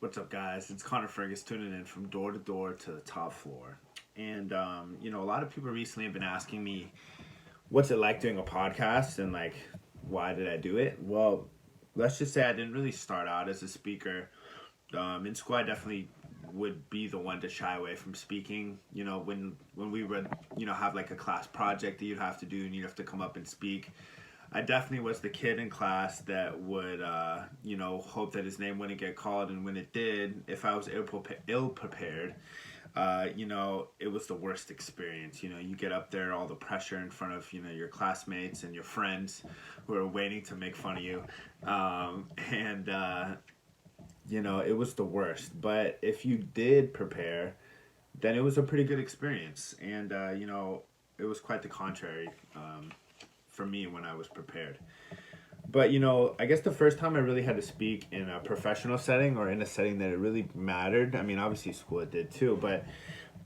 What's up, guys? It's Connor Fergus tuning in from door to door to the top floor. And, a lot of people recently have been asking me, what's it like doing a podcast and, why did I do it? Well, let's just say I didn't really start out as a speaker. In school, I definitely would be the one to shy away from speaking. When we would, have like a class project that you'd have to do and you'd have to come up and speak. I definitely was the kid in class that would, hope that his name wouldn't get called. And when it did, if I was ill prepared, it was the worst experience. You get up there, all the pressure in front of, your classmates and your friends who are waiting to make fun of you. And, it was the worst. But if you did prepare, then it was a pretty good experience. And, it was quite the contrary. For me when I was prepared. But, I guess the first time I really had to speak in a professional setting or in a setting that it really mattered, I mean, obviously school it did too, but,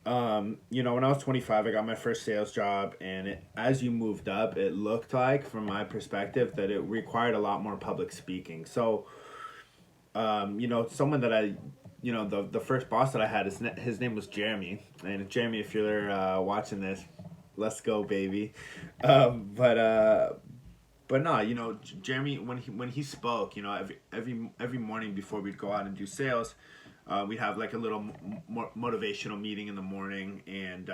when I was 25, I got my first sales job, and as you moved up, it looked like, from my perspective, that it required a lot more public speaking. So, someone that the first boss that I had, his name was Jeremy. And Jeremy, if you're watching this, let's go, baby. But no, Jeremy, when he spoke, every morning before we'd go out and do sales, we'd have like a little motivational meeting in the morning, and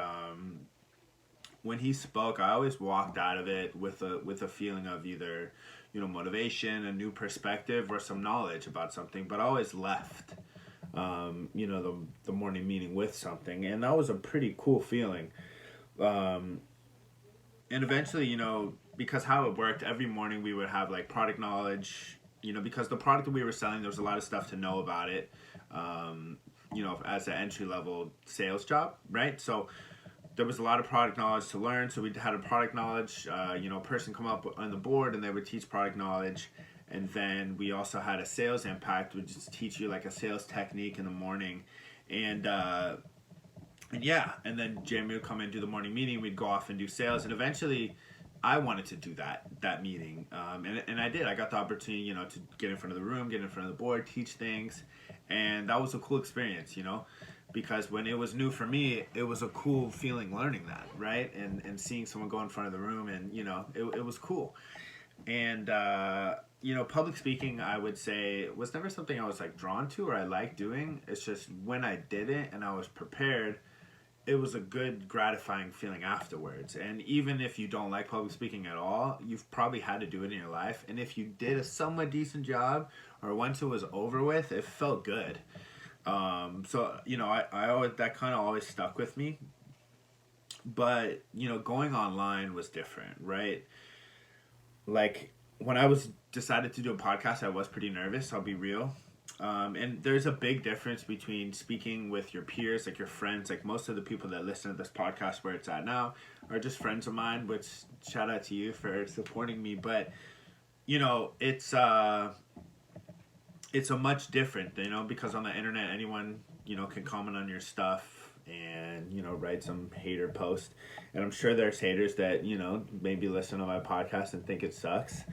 when he spoke, I always walked out of it with a feeling of either, motivation, a new perspective, or some knowledge about something. But I always left, the morning meeting with something, and that was a pretty cool feeling. And eventually, because how it worked, every morning we would have like product knowledge, because the product that we were selling, there was a lot of stuff to know about it, as an entry level sales job, right? So there was a lot of product knowledge to learn. So we had a product knowledge, person come up on the board and they would teach product knowledge. And then we also had a sales impact, which is teach you like a sales technique in the morning. And then Jamie would come in and do the morning meeting. We'd go off and do sales, and eventually, I wanted to do that meeting, and I did. I got the opportunity, to get in front of the room, get in front of the board, teach things, and that was a cool experience, because when it was new for me, it was a cool feeling learning that, right, and seeing someone go in front of the room, and it was cool, and public speaking, I would say, was never something I was like drawn to or I liked doing. It's just when I did it and I was prepared, it was a good, gratifying feeling afterwards. And even if you don't like public speaking at all, you've probably had to do it in your life. And if you did a somewhat decent job, or once it was over with, it felt good. I always, that kind of always stuck with me. But, going online was different, right? Like, when I was decided to do a podcast, I was pretty nervous, I'll be real. And there's a big difference between speaking with your peers, like your friends. Like most of the people that listen to this podcast where it's at now are just friends of mine, which shout out to you for supporting me. But, it's a much different, because on the internet, anyone, can comment on your stuff and, write some hater post. And I'm sure there's haters that, maybe listen to my podcast and think it sucks.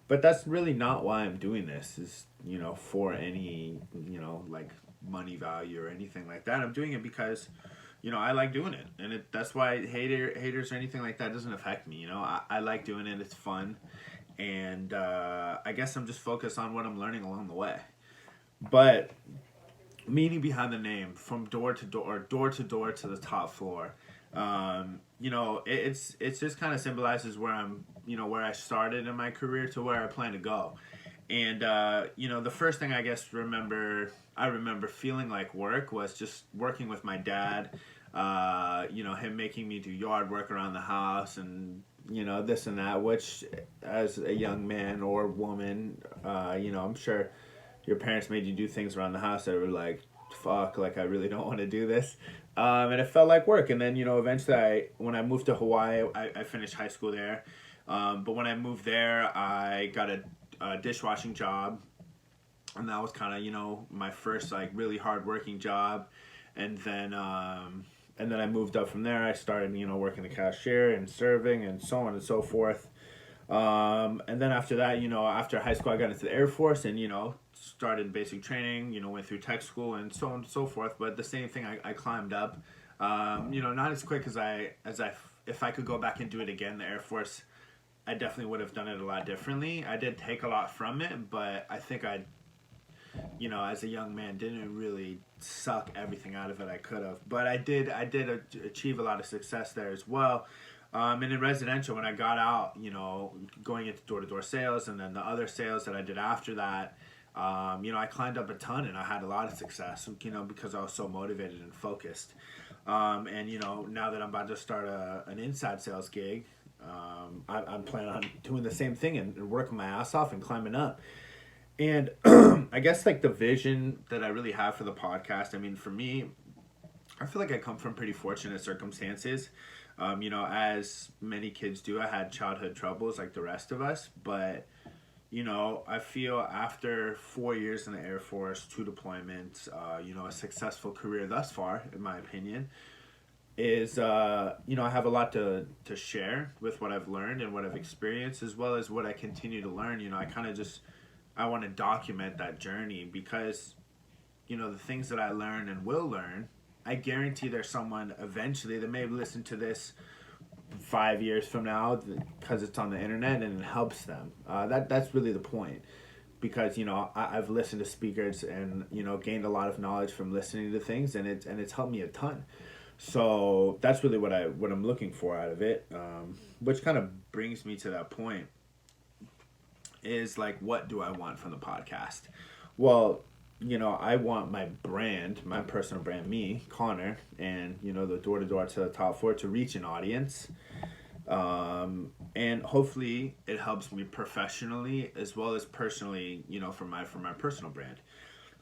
But that's really not why I'm doing this, is, for any, like money value or anything like that. I'm doing it because, I like doing it. And that's why haters or anything like that doesn't affect me. I like doing it. It's fun. And I guess I'm just focused on what I'm learning along the way. But meaning behind the name, from door to door to the top floor, it's just kind of symbolizes where I'm, where I started in my career to where I plan to go. And, the first thing I guess I remember feeling like work was just working with my dad, him making me do yard work around the house and, this and that, which as a young man or woman, I'm sure your parents made you do things around the house that were like, fuck, like I really don't want to do this. And it felt like work. And then, eventually when I moved to Hawaii, I finished high school there. But when I moved there, I got a dishwashing job. And that was kind of, my first like really hard working job. And then I moved up from there. I started, working the cashier and serving and so on and so forth. And then after that, after high school, I got into the Air Force and, started basic training, went through tech school and so on and so forth. But the same thing, I climbed up, not as quick if I could go back and do it again, the Air Force, I definitely would have done it a lot differently. I did take a lot from it, but I think as a young man, didn't really suck everything out of it I could have. But I did achieve a lot of success there as well. And in residential, when I got out, going into door-to-door sales and then the other sales that I did after that, I climbed up a ton and I had a lot of success, because I was so motivated and focused. And, now that I'm about to start an inside sales gig, I'm planning on doing the same thing and working my ass off and climbing up. And I guess like the vision that I really have for the podcast, I mean, for me, I feel like I come from pretty fortunate circumstances. As many kids do, I had childhood troubles like the rest of us. But, I feel after 4 years in the Air Force, 2 deployments, a successful career thus far, in my opinion, is, I have a lot to share with what I've learned and what I've experienced, as well as what I continue to learn. I want to document that journey because, the things that I learn and will learn, I guarantee there's someone eventually that may listen to this 5 years from now because it's on the internet and it helps them. That's really the point. Because, I've listened to speakers and, gained a lot of knowledge from listening to things, and it's helped me a ton. So that's really what I'm looking for out of it, which kind of brings me to that point. Is like, what do I want from the podcast? Well, I want my brand, my personal brand, me, Connor, and, the door-to-door to the top floor to reach an audience. And hopefully it helps me professionally as well as personally, for my personal brand.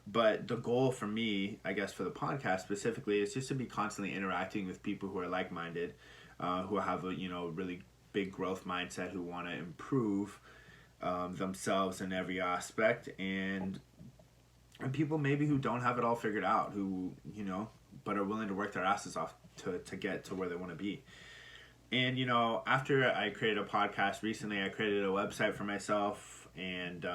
But the goal for me, I guess, for the podcast specifically, is just to be constantly interacting with people who are like-minded, who have a, really big growth mindset, who want to improve themselves in every aspect, and people maybe who don't have it all figured out, who but are willing to work their asses off to get to where they want to be. And after I created a podcast recently, I created a website for myself, and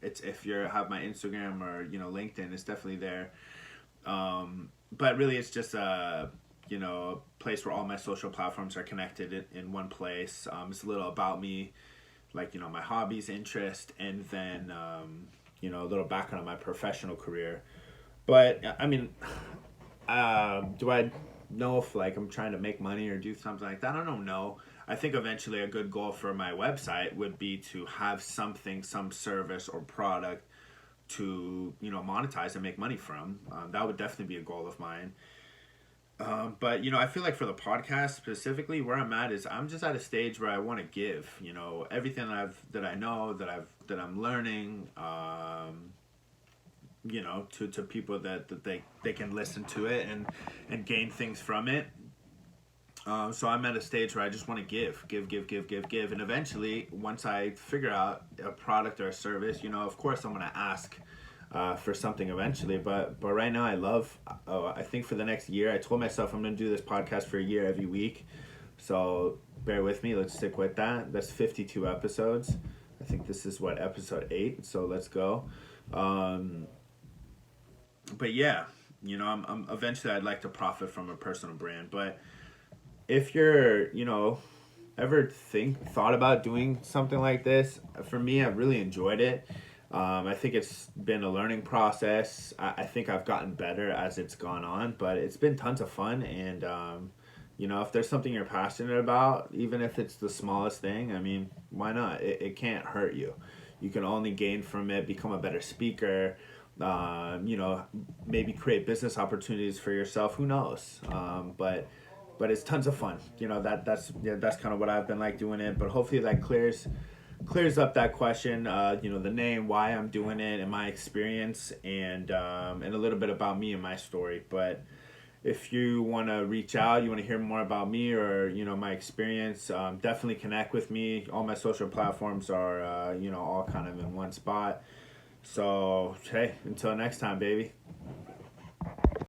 it's, if you have my Instagram or LinkedIn, it's definitely there. But really, it's just a place where all my social platforms are connected in one place. It's a little about me, like, my hobbies, interest, and then, a little background on my professional career. But, I mean, do I know if, like, I'm trying to make money or do something like that? I don't know. I think eventually a good goal for my website would be to have some service or product to, monetize and make money from. That would definitely be a goal of mine. But, I feel like for the podcast specifically, where I'm at is I'm just at a stage where I want to give, everything that I know, that I'm learning, to people that they can listen to it and gain things from it. So I'm at a stage where I just want to give. And eventually, once I figure out a product or a service, of course I'm going to ask for something eventually, but right now I think for the next year, I told myself I'm going to do this podcast for a year every week, so bear with me, let's stick with that. That's 52 episodes. I think this is episode 8, so let's go. But yeah, I'm eventually I'd like to profit from a personal brand. But if you're, ever thought about doing something like this, for me, I've really enjoyed it. I think it's been a learning process. I think I've gotten better as it's gone on, but it's been tons of fun. And, if there's something you're passionate about, even if it's the smallest thing, I mean, why not? It can't hurt you. You can only gain from it, become a better speaker, maybe create business opportunities for yourself. Who knows? But it's tons of fun. That's kind of what I've been like doing it. But hopefully that clears up that question, the name, why I'm doing it, and my experience, and a little bit about me and my story. But if you want to reach out, you want to hear more about me or, my experience, definitely connect with me. All my social platforms are, all kind of in one spot. So, hey, until next time, baby.